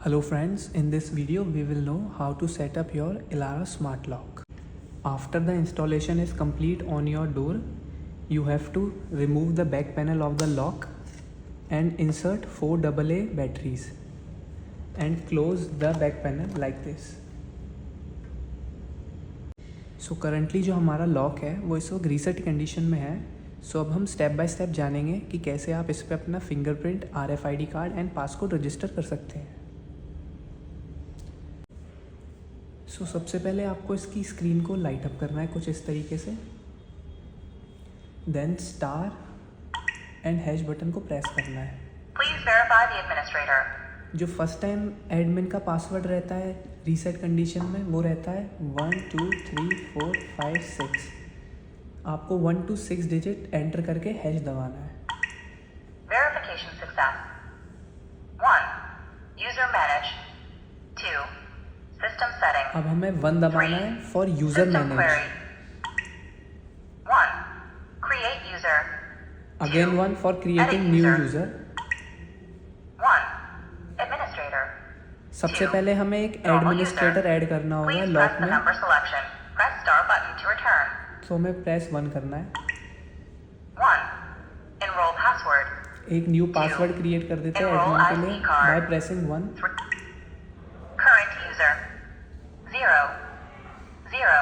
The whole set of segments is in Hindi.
Hello friends, in this video we will know how to set up your Elara smart lock. After the installation is complete on your door, you have to remove the back panel of the lock and insert 4 AA batteries and close the back panel like this. So currently जो हमारा लॉक है वो इस वक्त रीसेट कंडीशन में है. सो अब हम स्टेप बाय स्टेप जानेंगे कि कैसे आप इस पर अपना fingerprint, RFID card and passcode register कर सकते हैं. सो सबसे पहले आपको इसकी स्क्रीन को लाइट अप करना है कुछ इस तरीके से. Then star and hash button को प्रेस करना है. Please verify the administrator. जो फर्स्ट टाइम एडमिन का पासवर्ड रहता है रीसेट कंडीशन में वो रहता है 1 2 3 4 5 6. आपको 1 to 6 डिजिट एंटर करके हैश दबाना है. Verification success. 1. User manage. 2. System setting. अब हमें 1 दबाना है for user System manage. query. 1. Create user. Again 1 for creating new user. 1. Administrator. सबसे 2. पहले हमें एक Normal एडमिनिस्ट्रेटर user. ऐड करना होगा Please लॉक press the में. number selection. Press star button to return. तो हमें प्रेस 1 करना है. 1. Enroll password. एक न्यू पासवर्ड क्रिएट कर देते हैं Enroll एडमिन के ID लिए card. By pressing 1. 3. Current user. 0. 0.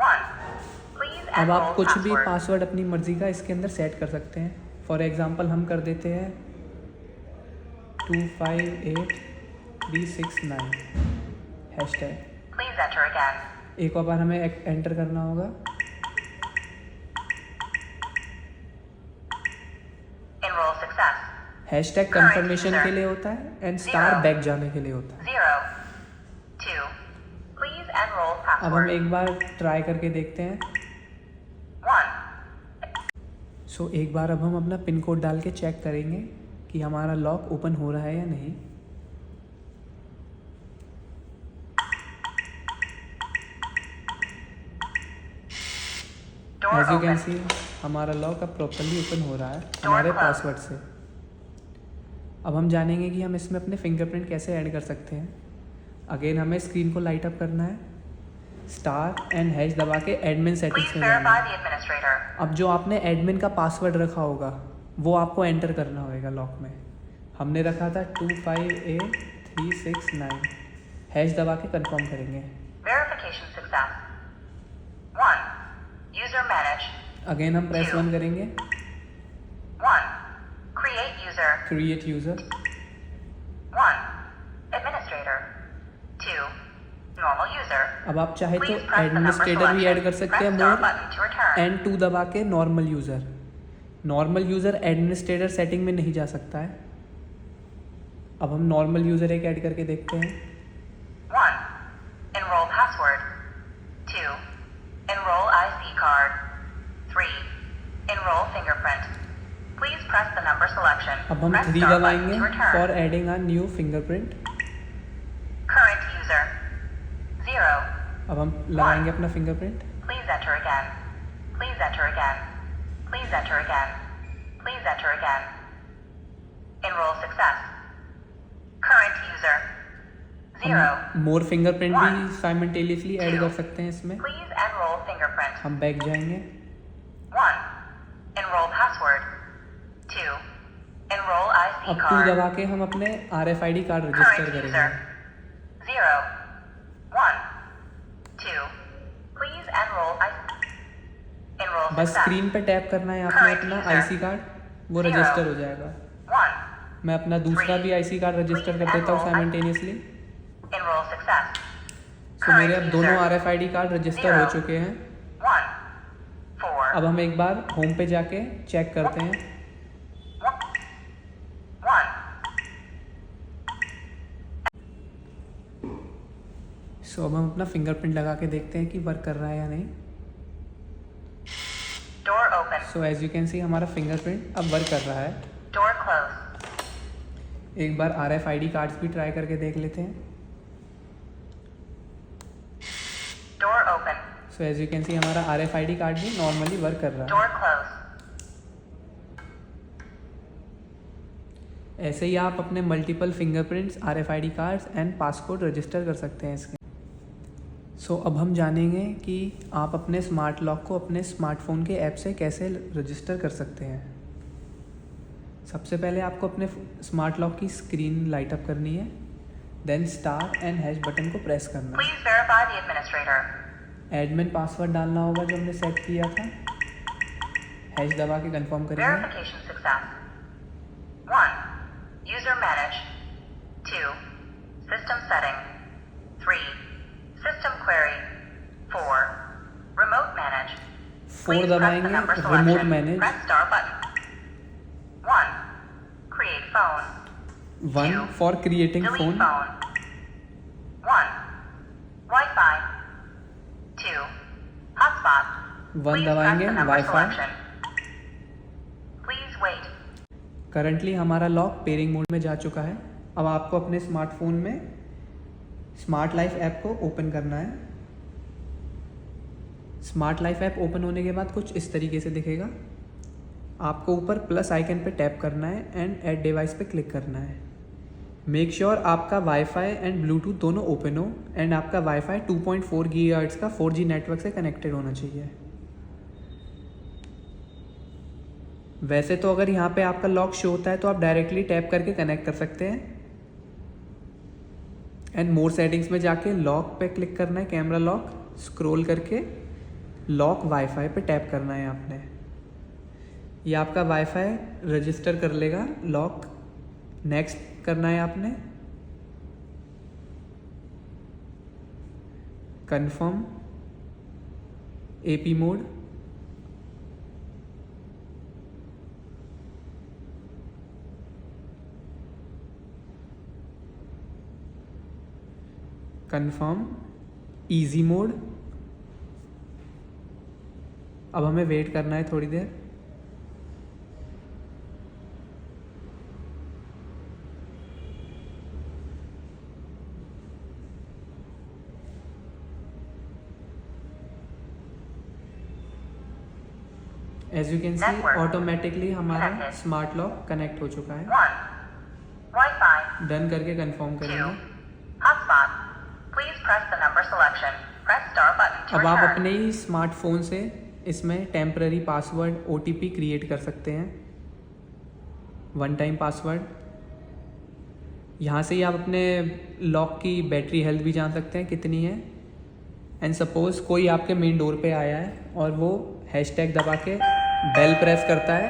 1. Please अब enroll आप कुछ भी password. पासवर्ड अपनी मर्जी का इसके अंदर सेट कर सकते हैं. फॉर एग्जांपल हम कर देते हैं 258369 हैशटैग. Please enter again. एक और बार हमें एंटर करना होगा. Enroll success. हैशटैग कंफर्मेशन के लिए होता है एंड स्टार बैक जाने के लिए होता है. 0. 2. Please enroll अब हम password. एक बार ट्राई करके देखते हैं. 1. सो एक बार अब हम अपना पिन कोड डाल के चेक करेंगे कि हमारा लॉक ओपन हो रहा है या नहीं. Door as you can open. See हमारा लॉक अब प्रॉपरली ओपन हो रहा है हमारे closed. पासवर्ड से. अब हम जानेंगे कि हम इसमें अपने फिंगरप्रिंट कैसे ऐड कर सकते हैं. अगेन हमें स्क्रीन को लाइट अप करना है. स्टार एंड हैश दबा के एडमिन सेटिंग्स Please में जाना verify है. the administrator. अब जो आपने एडमिन का पासवर्ड रखा होगा वो आपको एंटर करना होगा लॉक में. हमने रखा था 258369. हैश दबा के कंफर्म करेंगे. Verification success. 1. User manage. Again हम प्रेस 1 करेंगे. 1. Create user. Create user. 1. Administrator. 2. Normal user. अब आप चाहे तो Please press the number administrator भी ऐड कर selection. सकते हैं Press star more button to return. And 2 दबा के normal user. Normal user administrator setting में नहीं जा सकता है. अब हम नॉर्मल यूज़र एक ऐड करके देखते हैं. 1. Enroll password. 2. Enroll IC card. 3. Enroll fingerprint. Please press the number selection. अब हम Press 3 star button दबाएंगे to return. For adding a new fingerprint. Current user. 0. अब हम लगाएंगे अपना fingerprint. Please enter again. Please enter again. Please enter again. Please enter again. Enroll success. Current user. 0. हम मोर फिंगरप्रिंट भी साइमल्टेनियसली ऐड 2. कर सकते हैं इसमें. Please enroll fingerprint. हम बैक जाएंगे. 1. Enroll password. 2. Enroll IC अब 2 card. दबा के हम अपने RFID कार्ड रजिस्टर Current करेंगे. user. 0. 1. 2. Please enroll Enroll बस success. स्क्रीन पे टैप करना है आपने अपना IC कार्ड, वो रजिस्टर हो जाएगा. 1. मैं अपना दूसरा भी IC कार्ड रजिस्टर कर देता हूँ साइमल्टेनियसली. Enroll success. तो मेरे अब दोनों RFID कार्ड रजिस्टर हो चुके हैं. 1. 4. अब हम एक बार होम पे जाके चेक करते हैं. 1. सो अब हम अपना फिंगरप्रिंट लगा के देखते हैं कि वर्क कर रहा है या नहीं. Door open. So as you can see हमारा फिंगरप्रिंट अब वर्क कर रहा है. Door closed. एक बार RFID कार्ड्स भी ट्राई करके देख लेते हैं. Door open. So as you can see हमारा RFID कार्ड भी नॉर्मली वर्क कर रहा है. Door closed. ऐसे ही आप अपने multiple fingerprints, RFID cards and passcode register कर सकते हैं इसके। सो अब हम जानेंगे कि आप अपने स्मार्ट लॉक को अपने स्मार्टफोन के ऐप से कैसे रजिस्टर कर सकते हैं। सबसे पहले आपको अपने स्मार्ट लॉक की स्क्रीन लाइट अप करनी है, then star and hash button को प्रेस करना है। Please verify the administrator. Admin password डालना होगा जो हमने सेट किया था, हैश दबा के कंफर्म करेंगे। Verification success. 1. User manage. 2. System setting. 3. System query. 4. Remote manage. 4 Please press the दबाएंगे, number remote selection. Manage. Press star button. 1. Create phone. 1 for creating Delete phone. phone. 1. Wi-Fi. 2. Hotspot. 1 Please दबाएंगे, press the number wifi. selection. Please wait. Currently हमारा लॉक पेयरिंग मोड में जा चुका है। अब आपको अपने स्मार्टफोन में स्मार्ट लाइफ ऐप को ओपन करना है। स्मार्ट लाइफ ऐप ओपन होने के बाद कुछ इस तरीके से दिखेगा। आपको ऊपर प्लस आइकन पे टैप करना है एंड ऐड डिवाइस पे क्लिक करना है। मेक श्योर आपका वाईफाई एंड ब्लूटूथ दोनों ओपन हो एंड आपका वाईफाई 2.4 गीगाहर्ट्ज़ का 4G नेटवर्क से कनेक्टेड होना चाहिए। वैसे तो अगर यहाँ पे आपका लॉक शो होता है तो आप डायरेक्टली टैप करके कनेक्ट कर सकते हैं एंड मोर सेटिंग्स में जाके लॉक पे क्लिक करना है, कैमरा लॉक, स्क्रॉल करके लॉक वाईफाई पे टैप करना है आपने। ये आपका वाईफाई रजिस्टर कर लेगा लॉक। नेक्स्ट करना है आपने, confirm, AP mode, confirm, easy mode. अब हमें वेट करना है थोड़ी देर। As you can see Network automatically हमारा connected. स्मार्ट लॉक कनेक्ट हो चुका है। 1. Wi-Fi. डन करके कंफर्म 2. करेंगे। Hotspot. Please press the number selection. Press star button to अब आप return. अपने ही स्मार्टफोन से इसमें टेम्पररी पासवर्ड OTP क्रिएट कर सकते हैं, 1 टाइम पासवर्ड। यहाँ से ही आप अपने लॉक की बैटरी हेल्थ भी जान सकते हैं कितनी है। एंड सपोज कोई आपके मेन डोर पे आया है और वो हैशटैग दबा के बेल प्रेस करता है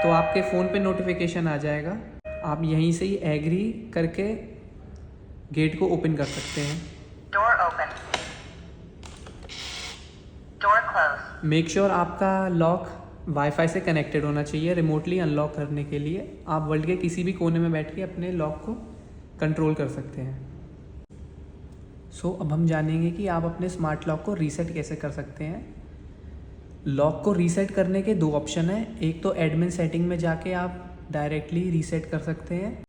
तो आपके फ़ोन पे नोटिफिकेशन आ जाएगा। आप यहीं से ही एग्री करके गेट को ओपन कर सकते हैं। Door open. Door closed. Make sure आपका लॉक वाईफाई से कनेक्टेड होना चाहिए रिमोटली अनलॉक करने के लिए। आप वर्ल्ड के किसी भी कोने में बैठ के अपने लॉक को कंट्रोल कर सकते हैं। सो अब हम जानेंगे कि आप अपने स्मार्ट लॉक को रीसेट कैसे कर सकते हैं। लॉक को रीसेट करने के 2 ऑप्शन हैं। एक तो एडमिन सेटिंग में जाके आप डायरेक्टली रीसेट कर सकते हैं,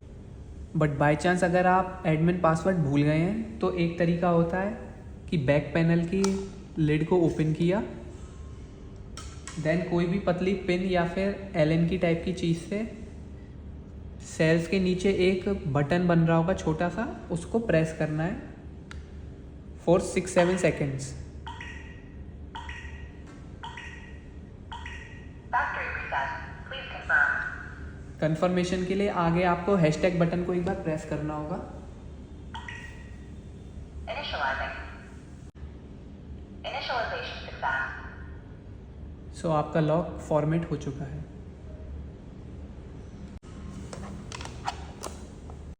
बट बाय चांस अगर आप एडमिन पासवर्ड भूल गए हैं तो एक तरीका होता है कि बैक पैनल की लिड को ओपन किया, देन कोई भी पतली पिन या फिर एलन की टाइप की चीज़ से सेल्स के नीचे एक बटन बन रहा होगा छोटा सा, उसको प्रेस करना है for 6-7 seconds. Factory reset. Please confirm. Confirmation के लिए आगे आपको हैशटैग बटन को एक बार प्रेस करना होगा। Initializing. Initialization success. सो आपका लॉक फॉर्मेट हो चुका है।